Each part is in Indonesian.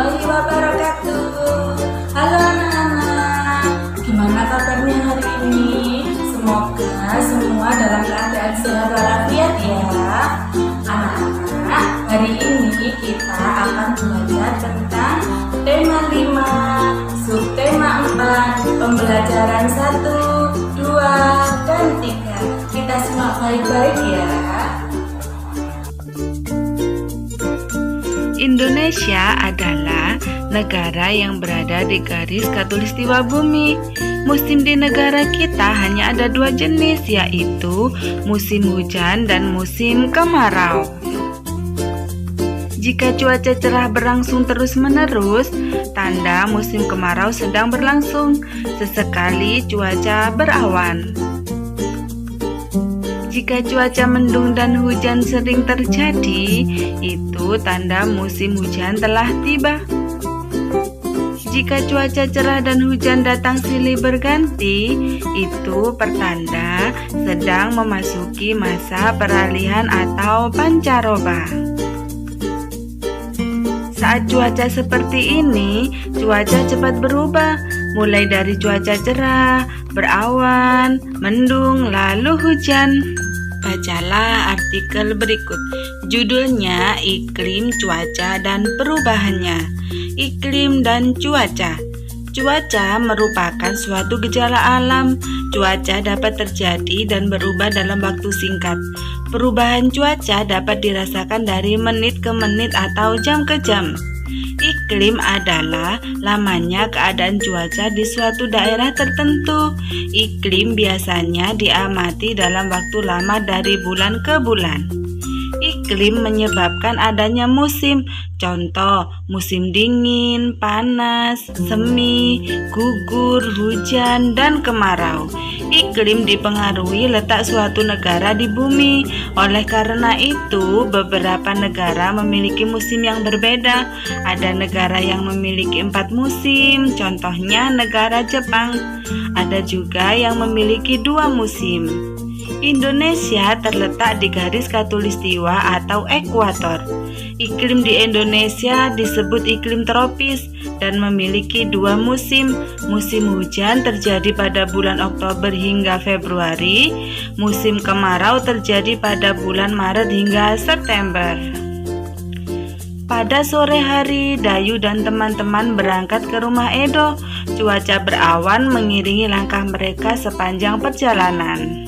warahmatullahi wabarakatuh. Halo anak-anak, gimana kabarnya hari ini? Semoga semua dalam keadaan sehat walafiat ya. Anak-anak, hari ini kita akan belajar tentang tema 5, subtema 4, pembelajaran 1, 2, dan 3. Kita simak baik-baik ya. Indonesia adalah negara yang berada di garis khatulistiwa bumi. Musim di negara kita hanya ada 2 jenis, yaitu musim hujan dan musim kemarau. Jika cuaca cerah berlangsung terus-menerus, tanda musim kemarau sedang berlangsung. Sesekali cuaca berawan. Jika cuaca mendung dan hujan sering terjadi, itu tanda musim hujan telah tiba. Jika cuaca cerah dan hujan datang silih berganti, itu pertanda sedang memasuki masa peralihan atau pancaroba. Saat cuaca seperti ini, cuaca cepat berubah, mulai dari cuaca cerah, berawan, mendung, lalu hujan. Bacalah artikel berikut. Judulnya Iklim, Cuaca, dan Perubahannya. Iklim dan cuaca. Cuaca merupakan suatu gejala alam. Cuaca dapat terjadi dan berubah dalam waktu singkat. Perubahan cuaca dapat dirasakan dari menit ke menit atau jam ke jam. Iklim adalah lamanya keadaan cuaca di suatu daerah tertentu. Iklim biasanya diamati dalam waktu lama dari bulan ke bulan. Iklim menyebabkan adanya musim, contoh musim dingin, panas, semi, gugur, hujan, dan kemarau. Iklim dipengaruhi letak suatu negara di bumi. Oleh karena itu, beberapa negara memiliki musim yang berbeda. Ada negara yang memiliki 4 musim, contohnya negara Jepang. Ada juga yang memiliki 2 musim. Indonesia terletak di garis khatulistiwa atau ekuator. Iklim di Indonesia disebut iklim tropis dan memiliki 2 musim. Musim hujan terjadi pada bulan Oktober hingga Februari. Musim kemarau terjadi pada bulan Maret hingga September. Pada sore hari, Dayu dan teman-teman berangkat ke rumah Edo. Cuaca berawan mengiringi langkah mereka sepanjang perjalanan.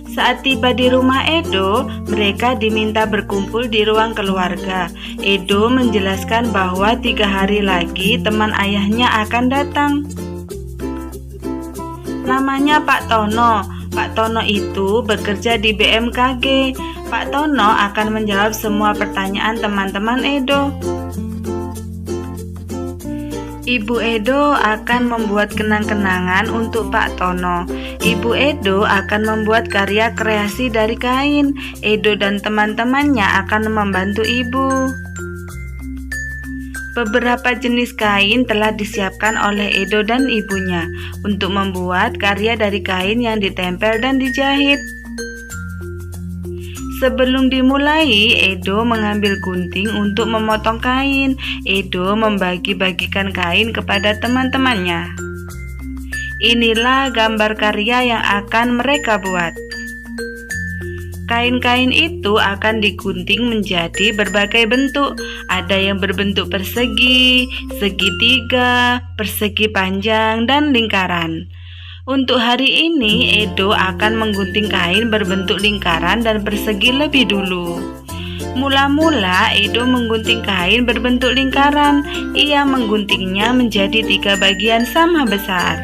Saat tiba di rumah Edo, mereka diminta berkumpul di ruang keluarga. Edo menjelaskan bahwa 3 hari lagi teman ayahnya akan datang. Namanya Pak Tono. Pak Tono itu bekerja di BMKG. Pak Tono akan menjawab semua pertanyaan teman-teman Edo. Ibu Edo akan membuat kenang-kenangan untuk Pak Tono. Ibu Edo akan membuat karya kreasi dari kain. Edo dan teman-temannya akan membantu ibu. Beberapa jenis kain telah disiapkan oleh Edo dan ibunya untuk membuat karya dari kain yang ditempel dan dijahit. Sebelum dimulai, Edo mengambil gunting untuk memotong kain. Edo membagi-bagikan kain kepada teman-temannya. Inilah gambar karya yang akan mereka buat. Kain-kain itu akan digunting menjadi berbagai bentuk. Ada yang berbentuk persegi, segitiga, persegi panjang, dan lingkaran. Untuk hari ini, Edo akan menggunting kain berbentuk lingkaran dan persegi lebih dulu. Mula-mula, Edo menggunting kain berbentuk lingkaran. Ia mengguntingnya menjadi 3 bagian sama besar.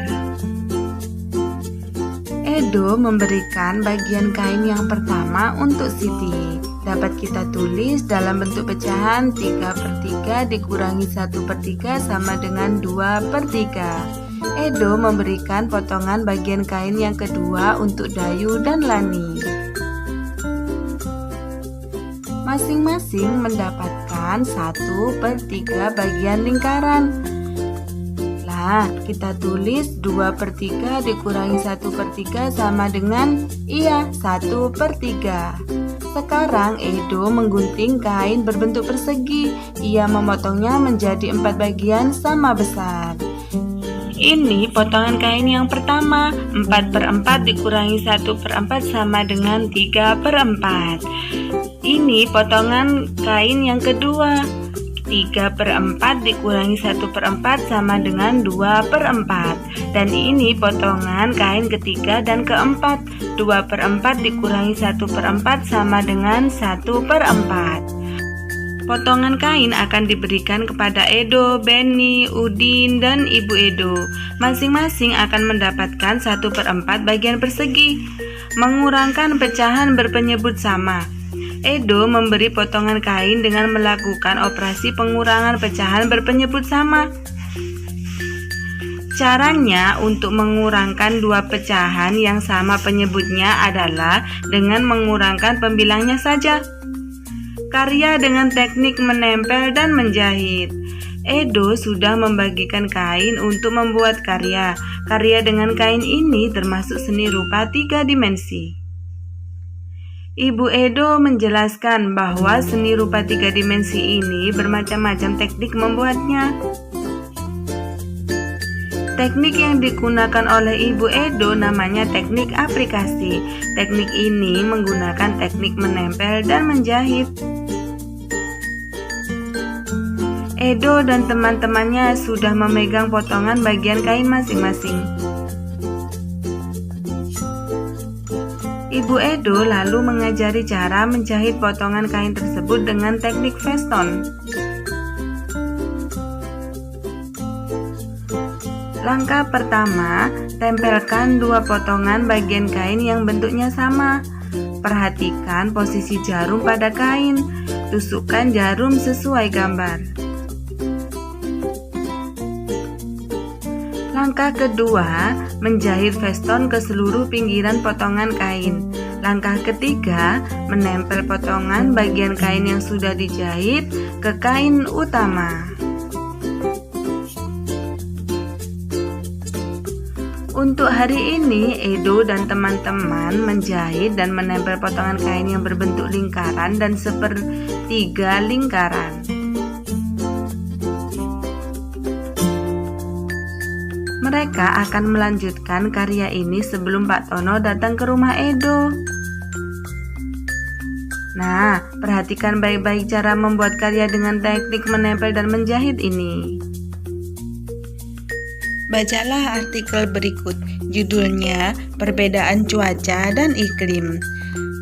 Edo memberikan bagian kain yang pertama untuk Siti. Dapat kita tulis dalam bentuk pecahan 3/3 dikurangi 1/3 sama dengan 2/3. Edo memberikan potongan bagian kain yang kedua untuk Dayu dan Lani. Masing-masing mendapatkan 1/3 bagian lingkaran. Nah, kita tulis 2/3 dikurangi 1/3 sama dengan 1/3. Sekarang Edo menggunting kain berbentuk persegi. Ia memotongnya menjadi 4 bagian sama besar. Ini potongan kain yang pertama. 4/4 dikurangi 1/4 sama dengan 3/4. Ini potongan kain yang kedua. 3/4 dikurangi 1/4 sama dengan 2/4. Dan ini potongan kain ketiga dan keempat. 2/4 dikurangi 1/4 sama dengan 1/4. Potongan kain akan diberikan kepada Edo, Benny, Udin, dan Ibu Edo. Masing-masing akan mendapatkan 1/4 bagian persegi. Mengurangkan pecahan berpenyebut sama. Edo memberi potongan kain dengan melakukan operasi pengurangan pecahan berpenyebut sama. Caranya untuk mengurangkan dua pecahan yang sama penyebutnya adalah dengan mengurangkan pembilangnya saja. Karya dengan teknik menempel dan menjahit. Edo sudah membagikan kain untuk membuat karya. Karya dengan kain ini termasuk seni rupa 3 dimensi. Ibu Edo menjelaskan bahwa seni rupa 3 dimensi ini bermacam-macam teknik membuatnya. Teknik yang digunakan oleh Ibu Edo namanya teknik aplikasi. Teknik ini menggunakan teknik menempel dan menjahit. Edo dan teman-temannya sudah memegang potongan bagian kain masing-masing. Ibu Edo lalu mengajari cara menjahit potongan kain tersebut dengan teknik veston. Langkah pertama, tempelkan 2 potongan bagian kain yang bentuknya sama. Perhatikan posisi jarum pada kain. Tusukkan jarum sesuai gambar. Langkah kedua, menjahit veston ke seluruh pinggiran potongan kain. Langkah ketiga, menempel potongan bagian kain yang sudah dijahit ke kain utama. Untuk hari ini, Edo dan teman-teman menjahit dan menempel potongan kain yang berbentuk lingkaran dan sepertiga lingkaran. Mereka akan melanjutkan karya ini sebelum Pak Tono datang ke rumah Edo. Nah, perhatikan baik-baik cara membuat karya dengan teknik menempel dan menjahit ini. Bacalah artikel berikut, judulnya Perbedaan Cuaca dan Iklim.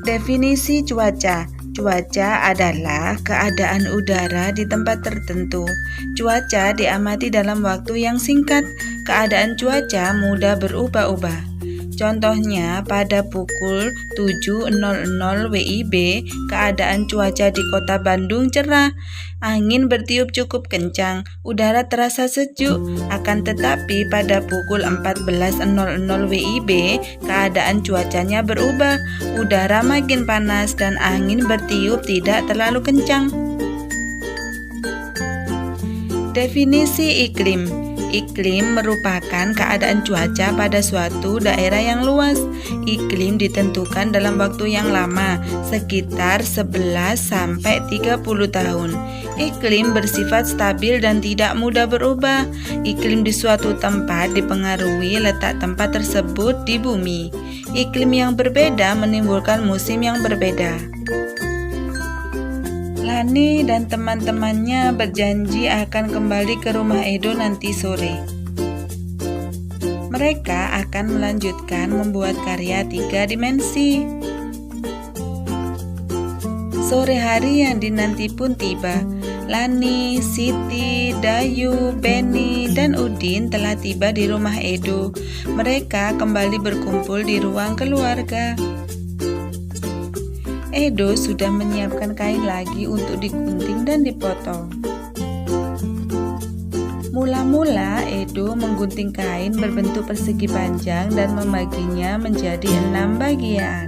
Definisi cuaca. Cuaca adalah keadaan udara di tempat tertentu. Cuaca diamati dalam waktu yang singkat. Keadaan cuaca mudah berubah-ubah. Contohnya, pada pukul 7.00 WIB, keadaan cuaca di kota Bandung cerah. Angin bertiup cukup kencang, udara terasa sejuk. Akan tetapi pada pukul 14.00 WIB, keadaan cuacanya berubah. Udara makin panas dan angin bertiup tidak terlalu kencang. Definisi iklim. Iklim merupakan keadaan cuaca pada suatu daerah yang luas. Iklim ditentukan dalam waktu yang lama, sekitar 11 sampai 30 tahun. Iklim bersifat stabil dan tidak mudah berubah. Iklim di suatu tempat dipengaruhi letak tempat tersebut di bumi. Iklim yang berbeda menimbulkan musim yang berbeda. Lani dan teman-temannya berjanji akan kembali ke rumah Edo nanti sore. Mereka akan melanjutkan membuat karya 3 dimensi. Sore hari yang dinanti pun tiba. Lani, Siti, Dayu, Benny, dan Udin telah tiba di rumah Edo. Mereka kembali berkumpul di ruang keluarga. Edo sudah menyiapkan kain lagi untuk digunting dan dipotong. Mula-mula Edo menggunting kain berbentuk persegi panjang dan membaginya menjadi 6 bagian.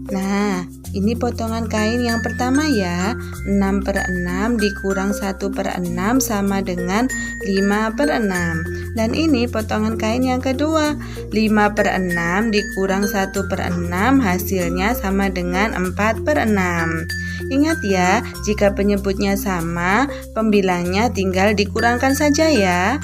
Nah, Ini potongan kain yang pertama ya. 6/6 dikurang 1/6 sama dengan 5/6. Dan ini potongan kain yang kedua. 5/6 dikurang 1/6 hasilnya sama dengan 4/6. Ingat ya, jika penyebutnya sama, pembilangnya tinggal dikurangkan saja ya.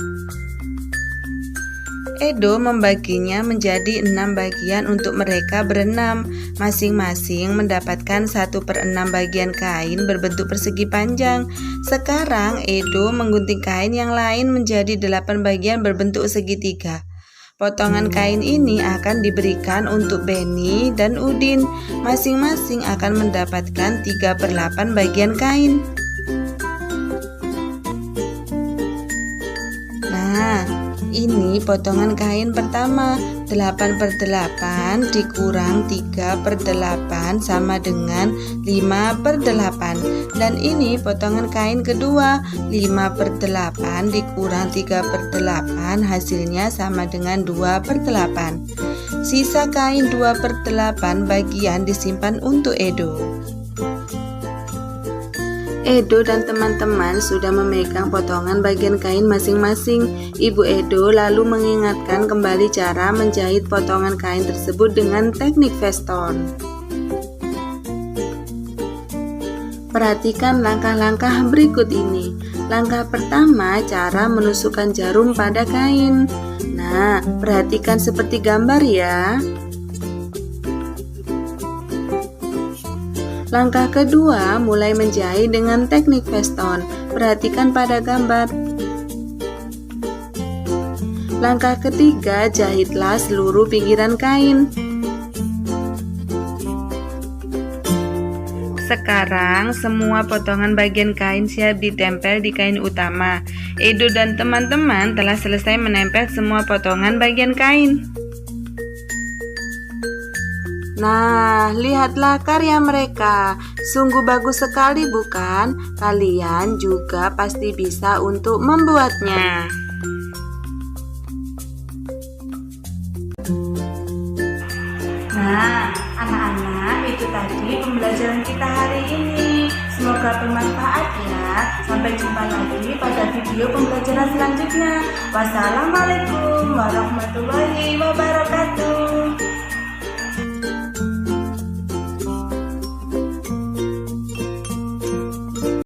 Edo membaginya menjadi 6 bagian untuk mereka berenam. Masing-masing mendapatkan 1/6 bagian kain berbentuk persegi panjang. Sekarang Edo menggunting kain yang lain menjadi 8 bagian berbentuk segitiga. Potongan kain ini akan diberikan untuk Benny dan Udin. Masing-masing akan mendapatkan 3/8 bagian kain. Nah, ini potongan kain pertama. 8/8 dikurang 3/8 sama dengan 5/8. Dan ini potongan kain kedua. 5/8 dikurang 3/8 hasilnya sama dengan 2/8. Sisa kain 2/8 bagian disimpan untuk Edo. Edo dan teman-teman sudah memegang potongan bagian kain masing-masing. Ibu Edo lalu mengingatkan kembali cara menjahit potongan kain tersebut dengan teknik veston. Perhatikan langkah-langkah berikut ini. Langkah pertama, cara menusukkan jarum pada kain. Nah, perhatikan seperti gambar ya. Langkah kedua, mulai menjahit dengan teknik veston. Perhatikan pada gambar. Langkah ketiga, jahitlah seluruh pinggiran kain. Sekarang, semua potongan bagian kain siap ditempel di kain utama. Edo dan teman-teman telah selesai menempel semua potongan bagian kain. Nah, lihatlah karya mereka. Sungguh bagus sekali bukan? Kalian juga pasti bisa untuk membuatnya. Nah, anak-anak, itu tadi pembelajaran kita hari ini. Semoga bermanfaat ya. Sampai jumpa lagi pada video pembelajaran selanjutnya. Wassalamualaikum warahmatullahi wabarakatuh.